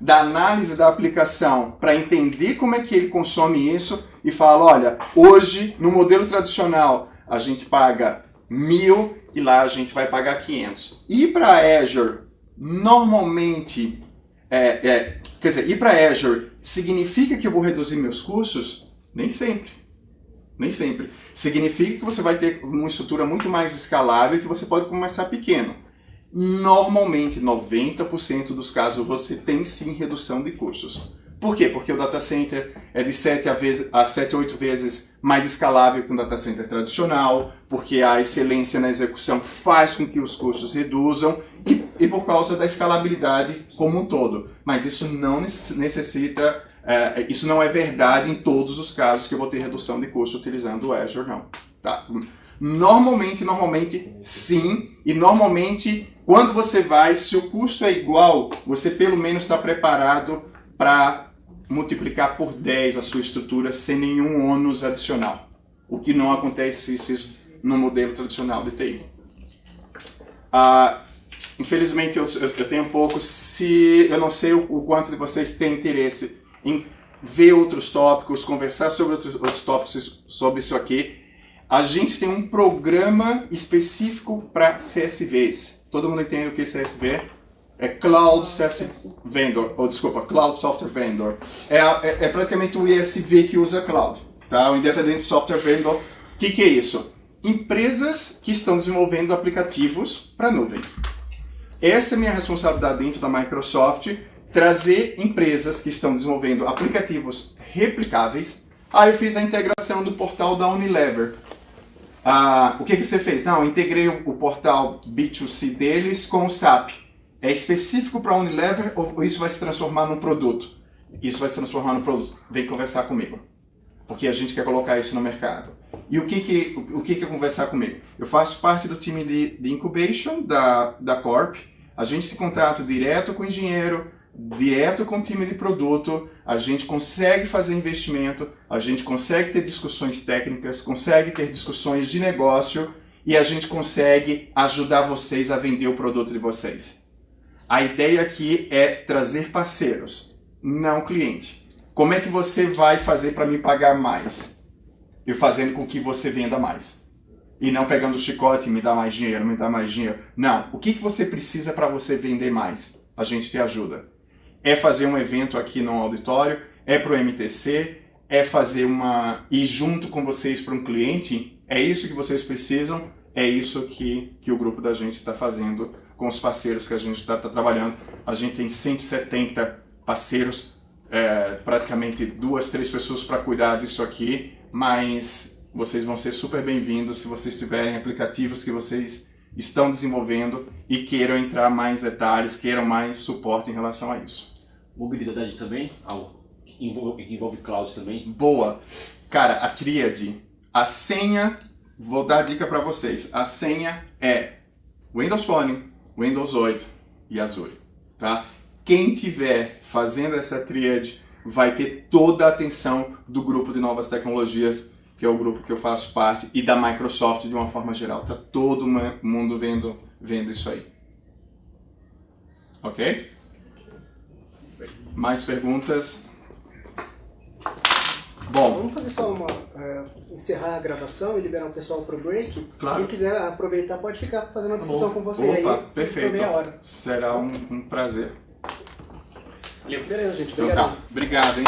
F: da análise da aplicação para entender como é que ele consome isso e fala, olha, hoje no modelo tradicional a gente paga 1.000 e lá a gente vai pagar 500. Ir para Azure, normalmente, ir para Azure significa que eu vou reduzir meus custos? Nem sempre. Nem sempre. Significa que você vai ter uma estrutura muito mais escalável e que você pode começar pequeno. Normalmente, 90% dos casos, você tem sim redução de custos. Por quê? Porque o data center é de 7 a 8 vezes mais escalável que um data center tradicional, porque a excelência na execução faz com que os custos reduzam e por causa da escalabilidade como um todo. Mas isso não necessita, isso não é verdade em todos os casos que eu vou ter redução de custo utilizando o Azure, não. Tá? Normalmente sim, e normalmente quando você vai, se o custo é igual, você pelo menos está preparado para multiplicar por 10 a sua estrutura sem nenhum ônus adicional. O que não acontece no modelo tradicional de TI. Infelizmente eu tenho pouco, eu não sei o quanto de vocês têm interesse em ver outros tópicos, conversar sobre outros tópicos sobre isso aqui. A gente tem um programa específico para CSVs. Todo mundo entende o que é CSV? É Cloud Service Vendor, Cloud Software Vendor. É praticamente o ISV que usa Cloud, tá? O Independent Software Vendor. O que é isso? Empresas que estão desenvolvendo aplicativos para nuvem. Essa é a minha responsabilidade dentro da Microsoft, trazer empresas que estão desenvolvendo aplicativos replicáveis. Aí eu fiz a integração do portal da Unilever. O que você fez? Não, eu integrei o portal B2C deles com o SAP. É específico para a Unilever ou isso vai se transformar num produto? Isso vai se transformar num produto. Vem conversar comigo. Porque a gente quer colocar isso no mercado. E o que é conversar comigo? Eu faço parte do time de incubation da Corp. A gente tem contato direto com o engenheiro, direto com o time de produto. A gente consegue fazer investimento, a gente consegue ter discussões técnicas, consegue ter discussões de negócio e a gente consegue ajudar vocês a vender o produto de vocês. A ideia aqui é trazer parceiros, não cliente. Como é que você vai fazer para me pagar mais? Eu fazendo com que você venda mais. E não pegando o chicote e me dá mais dinheiro, me dá mais dinheiro. Não. O que você precisa para você vender mais? A gente te ajuda. É fazer um evento aqui no auditório, é para o MTC, é fazer ir junto com vocês para um cliente. É isso que vocês precisam, é isso que o grupo da gente está fazendo com os parceiros que a gente está trabalhando. A gente tem 170 parceiros, praticamente 2, 3 pessoas para cuidar disso aqui, mas vocês vão ser super bem-vindos se vocês tiverem aplicativos que vocês estão desenvolvendo e queiram entrar mais detalhes, queiram mais suporte em relação a isso.
B: Mobilidade também? Envolve cloud também?
F: Boa! Cara, a tríade, a senha, vou dar a dica para vocês, a senha é Windows Phone, Windows 8 e Azure, tá? Quem tiver fazendo essa tríade vai ter toda a atenção do grupo de novas tecnologias, que é o grupo que eu faço parte, e da Microsoft de uma forma geral. Tá todo mundo vendo isso aí. Ok? Mais perguntas? Bom,
I: vamos fazer só encerrar a gravação e liberar o pessoal para o break.
F: Claro.
I: Quem quiser aproveitar pode ficar fazendo uma discussão com você aí.
F: Opa, perfeito.
I: Por meia hora.
F: Será um prazer.
I: Beleza, gente.
F: Então
I: Obrigado.
F: tá. Obrigado, hein?